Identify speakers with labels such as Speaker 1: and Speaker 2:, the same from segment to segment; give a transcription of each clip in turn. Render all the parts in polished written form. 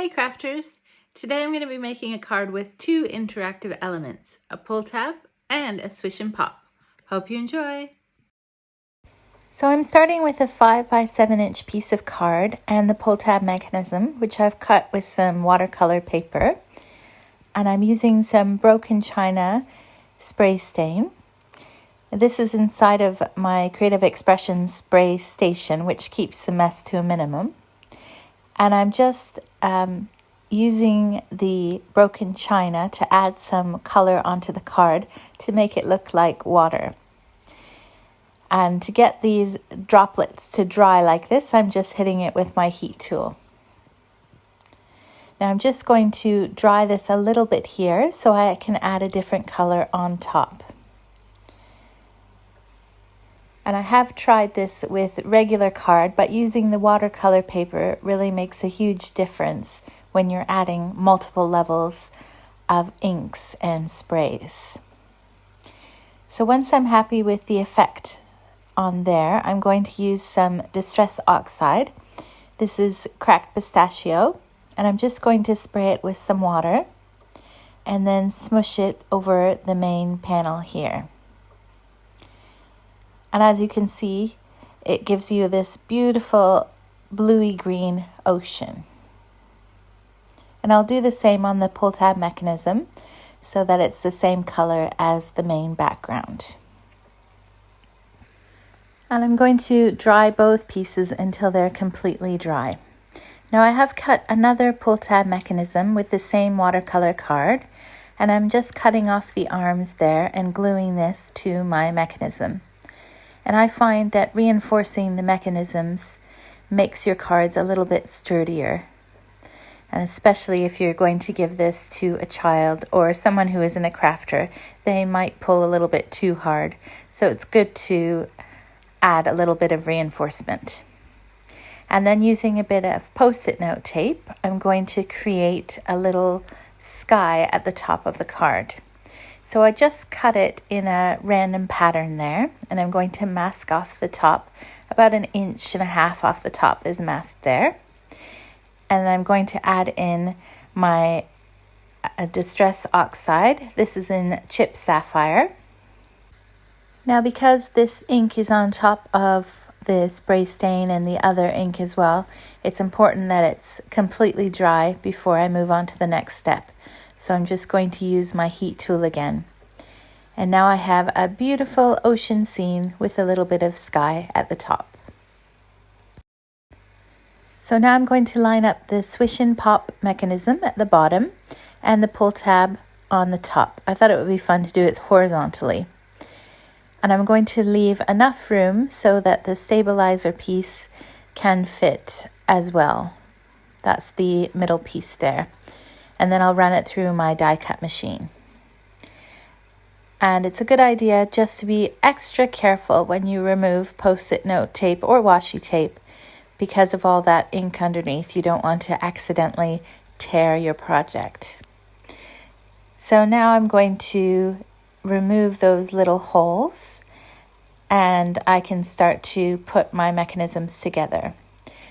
Speaker 1: Hey crafters! Today I'm going to be making a card with two interactive elements, a pull tab and a Swish N Pop. Hope you enjoy!
Speaker 2: So I'm starting with a 5 by 7 inch piece of card and the pull tab mechanism, which I've cut with some watercolor paper. And I'm using some broken china spray stain. This is inside of my Creative Expression spray station, which keeps the mess to a minimum. And I'm just using the broken china to add some color onto the card to make it look like water. And to get these droplets to dry like this, I'm just hitting it with my heat tool. Now I'm just going to dry this a little bit here so I can add a different color on top. And I have tried this with regular card, but using the watercolor paper really makes a huge difference when you're adding multiple levels of inks and sprays. So once I'm happy with the effect on there, I'm going to use some Distress Oxide. This is cracked pistachio, and I'm just going to spray it with some water and then smush it over the main panel here. And as you can see, it gives you this beautiful bluey green ocean. And I'll do the same on the pull tab mechanism so that it's the same color as the main background. And I'm going to dry both pieces until they're completely dry. Now I have cut another pull tab mechanism with the same watercolor card, and I'm just cutting off the arms there and gluing this to my mechanism. And I find that reinforcing the mechanisms makes your cards a little bit sturdier. And especially if you're going to give this to a child or someone who isn't a crafter, they might pull a little bit too hard. So it's good to add a little bit of reinforcement. And then using a bit of Post-it note tape, I'm going to create a little sky at the top of the card. So I just cut it in a random pattern there, and I'm going to mask off the top. About 1.5 inches off the top is masked there. And I'm going to add in my Distress Oxide. This is in Chip Sapphire. Now because this ink is on top of the spray stain and the other ink as well, it's important that it's completely dry before I move on to the next step. So I'm just going to use my heat tool again. And now I have a beautiful ocean scene with a little bit of sky at the top. So now I'm going to line up the Swish N Pop mechanism at the bottom and the pull tab on the top. I thought it would be fun to do it horizontally. And I'm going to leave enough room so that the stabilizer piece can fit as well. That's the middle piece there. And then I'll run it through my die cut machine. And it's a good idea just to be extra careful when you remove Post-it note tape or washi tape because of all that ink underneath. You don't want to accidentally tear your project. So now I'm going to remove those little holes and I can start to put my mechanisms together.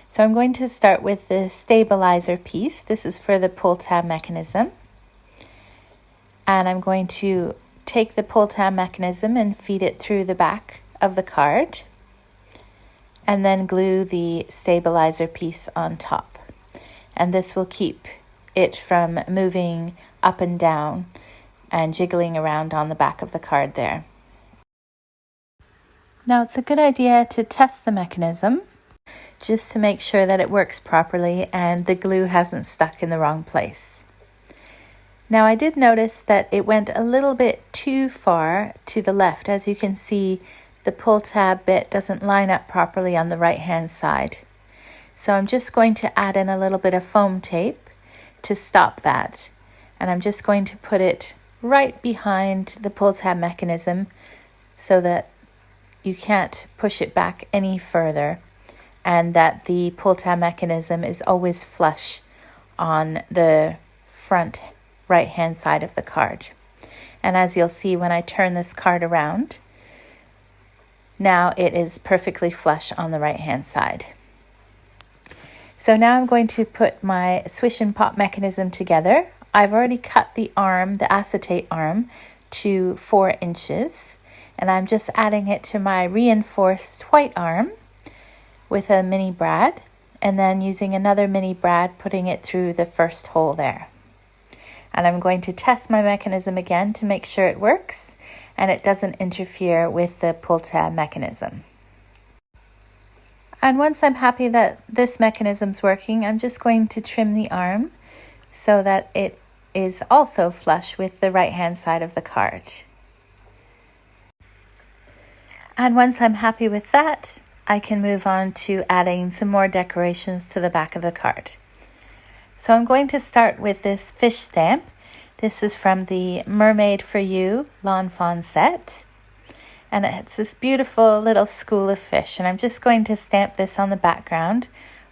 Speaker 2: So I'm going to start with the stabilizer piece. This is for the pull tab mechanism. And I'm going to take the pull tab mechanism and feed it through the back of the card. And then glue the stabilizer piece on top. And this will keep it from moving up and down and jiggling around on the back of the card there. Now it's a good idea to test the mechanism just to make sure that it works properly and the glue hasn't stuck in the wrong place. Now I did notice that it went a little bit too far to the left. As you can see, the pull tab bit doesn't line up properly on the right hand side. So I'm just going to add in a little bit of foam tape to stop that. And I'm just going to put it right behind the pull tab mechanism so that you can't push it back any further and that the pull tab mechanism is always flush on the front right hand side of the card. And as you'll see when I turn this card around, now it is perfectly flush on the right hand side. So now I'm going to put my Swish and Pop mechanism together. I've already cut the arm, the acetate arm, to 4 inches. And I'm just adding it to my reinforced white arm with a mini brad. And then using another mini brad, putting it through the first hole there. And I'm going to test my mechanism again to make sure it works and it doesn't interfere with the pull tab mechanism. And once I'm happy that this mechanism's working, I'm just going to trim the arm so that it is also flush with the right hand side of the card. And once I'm happy with that, I can move on to adding some more decorations to the back of the card. So I'm going to start with this fish stamp. This is from the Mermaid for You Lawn Fawn set. And it's this beautiful little school of fish. And I'm just going to stamp this on the background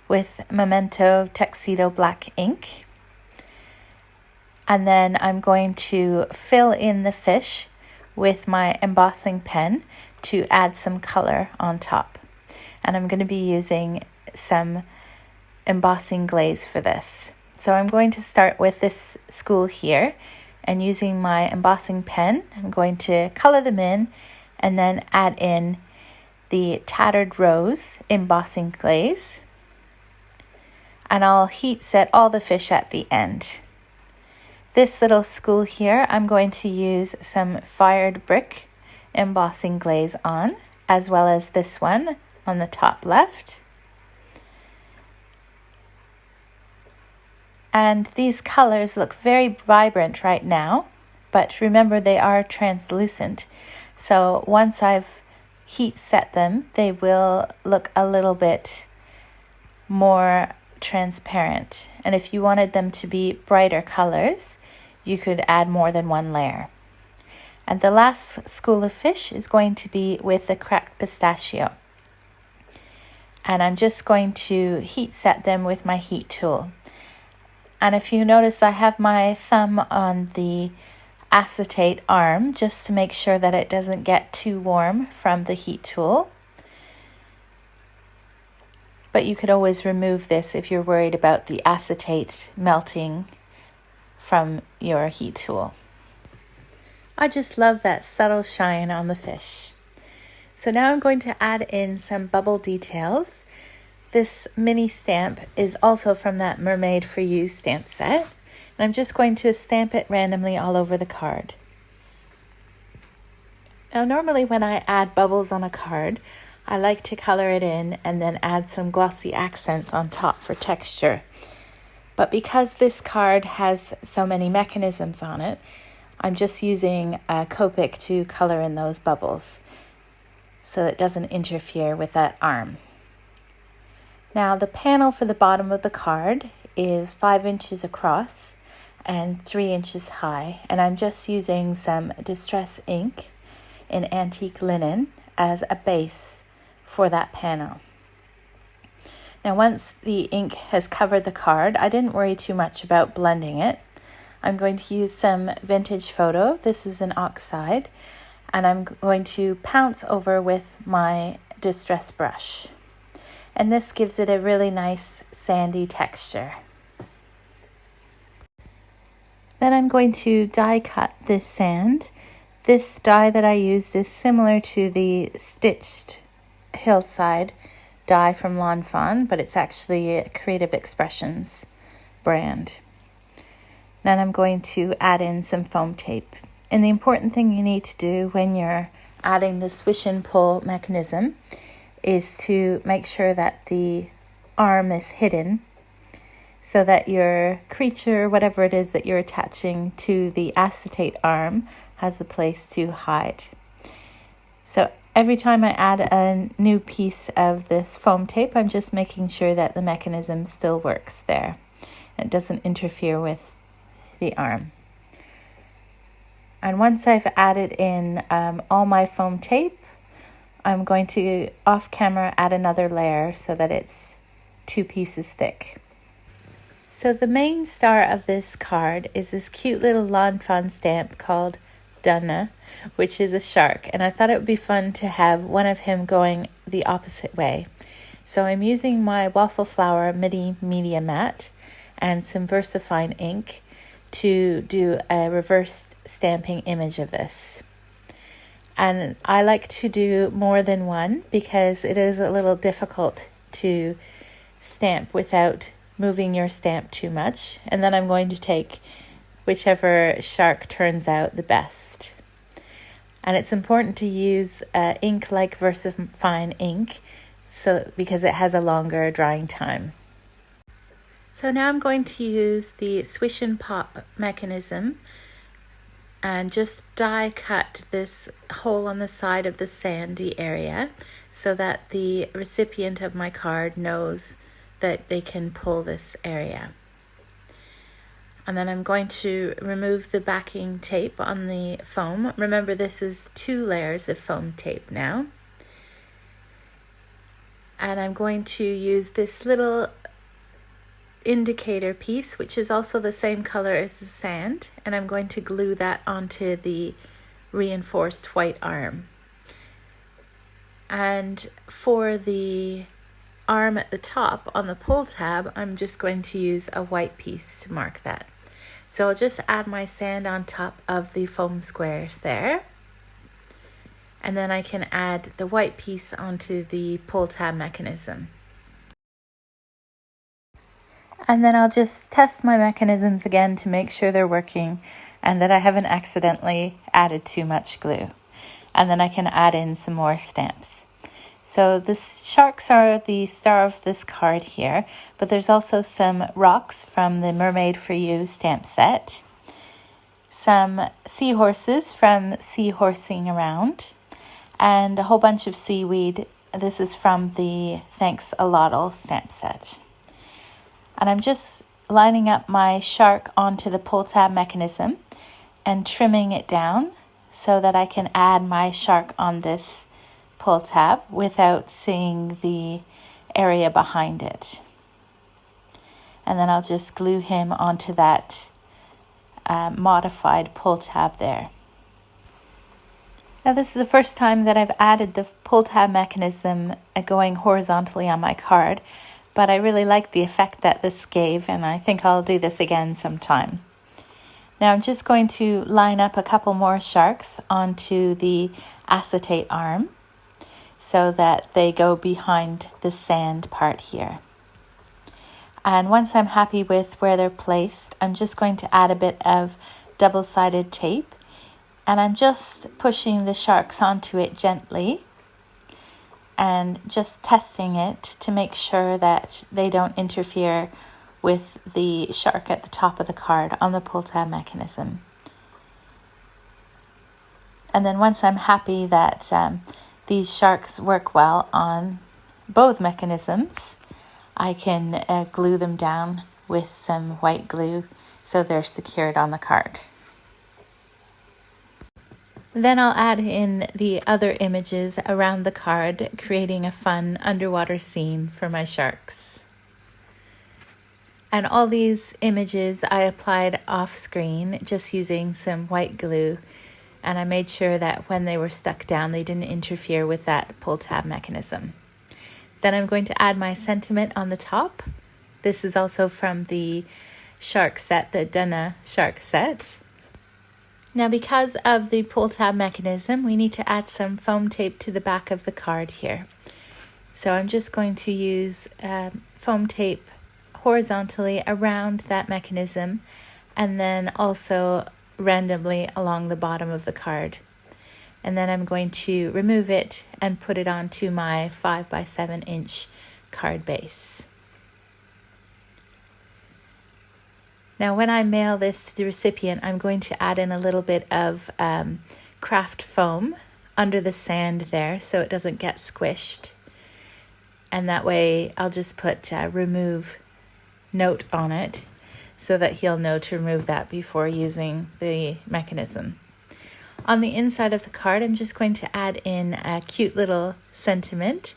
Speaker 2: with Memento Tuxedo black ink. And then I'm going to fill in the fish with my embossing pen to add some color on top. And I'm going to be using some embossing glaze for this. So I'm going to start with this school here, and using my embossing pen, I'm going to color them in and then add in the Tattered Rose embossing glaze. And I'll heat set all the fish at the end. This little school here, I'm going to use some Fired Brick embossing glaze on, as well as this one on the top left. And these colors look very vibrant right now, but remember they are translucent. So once I've heat set them, they will look a little bit more transparent. And if you wanted them to be brighter colors, you could add more than one layer. And the last school of fish is going to be with the cracked pistachio. And I'm just going to heat set them with my heat tool. And if you notice, I have my thumb on the acetate arm just to make sure that it doesn't get too warm from the heat tool. But you could always remove this if you're worried about the acetate melting from your heat tool. I just love that subtle shine on the fish. So now I'm going to add in some bubble details. This mini stamp is also from that Mermaid for You stamp set. And I'm just going to stamp it randomly all over the card. Now normally when I add bubbles on a card, I like to color it in and then add some glossy accents on top for texture. But because this card has so many mechanisms on it, I'm just using a Copic to color in those bubbles so it doesn't interfere with that arm. Now the panel for the bottom of the card is 5 inches across and 3 inches high, and I'm just using some distress ink in antique linen as a base for that panel. Now once the ink has covered the card, I didn't worry too much about blending it. I'm going to use some vintage photo. This is an oxide, and I'm going to pounce over with my distress brush. And this gives it a really nice sandy texture. Then I'm going to die cut this sand. This die that I used is similar to the stitched hillside die from Lawn Fawn, but it's actually a Creative Expressions brand. Then I'm going to add in some foam tape. And the important thing you need to do when you're adding the swish and pull mechanism is to make sure that the arm is hidden so that your creature, whatever it is that you're attaching to the acetate arm, has a place to hide. So every time I add a new piece of this foam tape, I'm just making sure that the mechanism still works there. It doesn't interfere with the arm. And once I've added in all my foam tape, I'm going to off camera add another layer so that it's 2 pieces thick. So the main star of this card is this cute little Lawn Fawn stamp called Duh-nuh, which is a shark, and I thought it would be fun to have one of him going the opposite way. So I'm using my Waffle Flower Midi Media Mat and some VersaFine ink to do a reverse stamping image of this. And I like to do more than one because it is a little difficult to stamp without moving your stamp too much. And then I'm going to take whichever shark turns out the best. And it's important to use ink like VersaFine ink because it has a longer drying time. So now I'm going to use the Swish N Pop mechanism and just die cut this hole on the side of the sandy area so that the recipient of my card knows that they can pull this area. And then I'm going to remove the backing tape on the foam. Remember, this is 2 layers of foam tape now. And I'm going to use this little indicator piece, which is also the same color as the sand, and I'm going to glue that onto the reinforced white arm. And for the arm at the top on the pull tab, I'm just going to use a white piece to mark that. So I'll just add my sand on top of the foam squares there, and then I can add the white piece onto the pull tab mechanism. And then I'll just test my mechanisms again to make sure they're working and that I haven't accidentally added too much glue. And then I can add in some more stamps. So the sharks are the star of this card here, but there's also some rocks from the Mermaid for You stamp set, some seahorses from Seahorsing Around, and a whole bunch of seaweed. This is from the Thanks a Lot'll stamp set. And I'm just lining up my shark onto the pull tab mechanism and trimming it down so that I can add my shark on this pull tab without seeing the area behind it. And then I'll just glue him onto that modified pull tab there. Now this is the first time that I've added the pull tab mechanism going horizontally on my card, but I really like the effect that this gave, and I think I'll do this again sometime. Now I'm just going to line up a couple more sharks onto the acetate arm so that they go behind the sand part here. And once I'm happy with where they're placed, I'm just going to add a bit of double-sided tape, and I'm just pushing the sharks onto it gently and just testing it to make sure that they don't interfere with the shark at the top of the card on the pull tab mechanism. And then once I'm happy that these sharks work well on both mechanisms, I can glue them down with some white glue so they're secured on the card. Then I'll add in the other images around the card, creating a fun underwater scene for my sharks. And all these images I applied off screen just using some white glue, and I made sure that when they were stuck down they didn't interfere with that pull tab mechanism. Then I'm going to add my sentiment on the top. This is also from the shark set, the Duh-nuh shark set. Now because of the pull tab mechanism, we need to add some foam tape to the back of the card here. So I'm just going to use foam tape horizontally around that mechanism and then also randomly along the bottom of the card. And then I'm going to remove it and put it onto my 5 by 7 inch card base. Now when I mail this to the recipient, I'm going to add in a little bit of craft foam under the sand there so it doesn't get squished. And that way I'll just put remove note on it so that he'll know to remove that before using the mechanism. On the inside of the card, I'm just going to add in a cute little sentiment.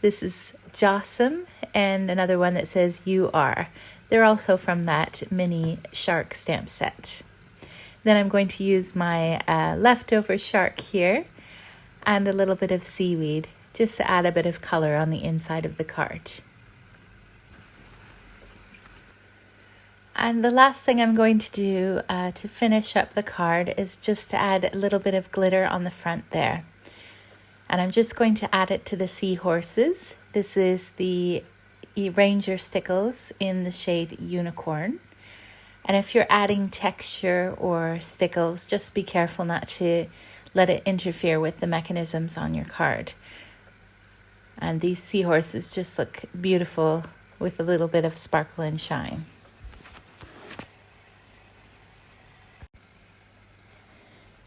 Speaker 2: This is Jossum and another one that says you are. They're also from that mini shark stamp set. Then I'm going to use my leftover shark here and a little bit of seaweed just to add a bit of color on the inside of the card. And the last thing I'm going to do to finish up the card is just to add a little bit of glitter on the front there. And I'm just going to add it to the seahorses. This is the Ranger Stickles in the shade Unicorn. And if you're adding texture or stickles, just be careful not to let it interfere with the mechanisms on your card. And these seahorses just look beautiful with a little bit of sparkle and shine.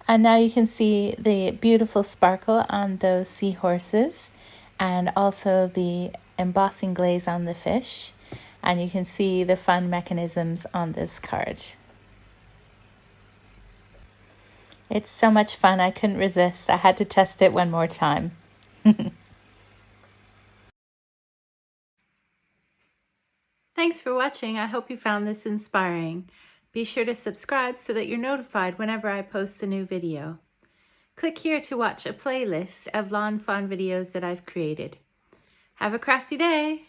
Speaker 2: And now you can see the beautiful sparkle on those seahorses and also the embossing glaze on the fish. And you can see the fun mechanisms on this card. It's so much fun, I couldn't resist. I had to test it one more time.
Speaker 1: Thanks for watching. I hope you found this inspiring. Be sure to subscribe so that you're notified whenever I post a new video. Click here to watch a playlist of Lawn Fawn videos that I've created. Have a crafty day!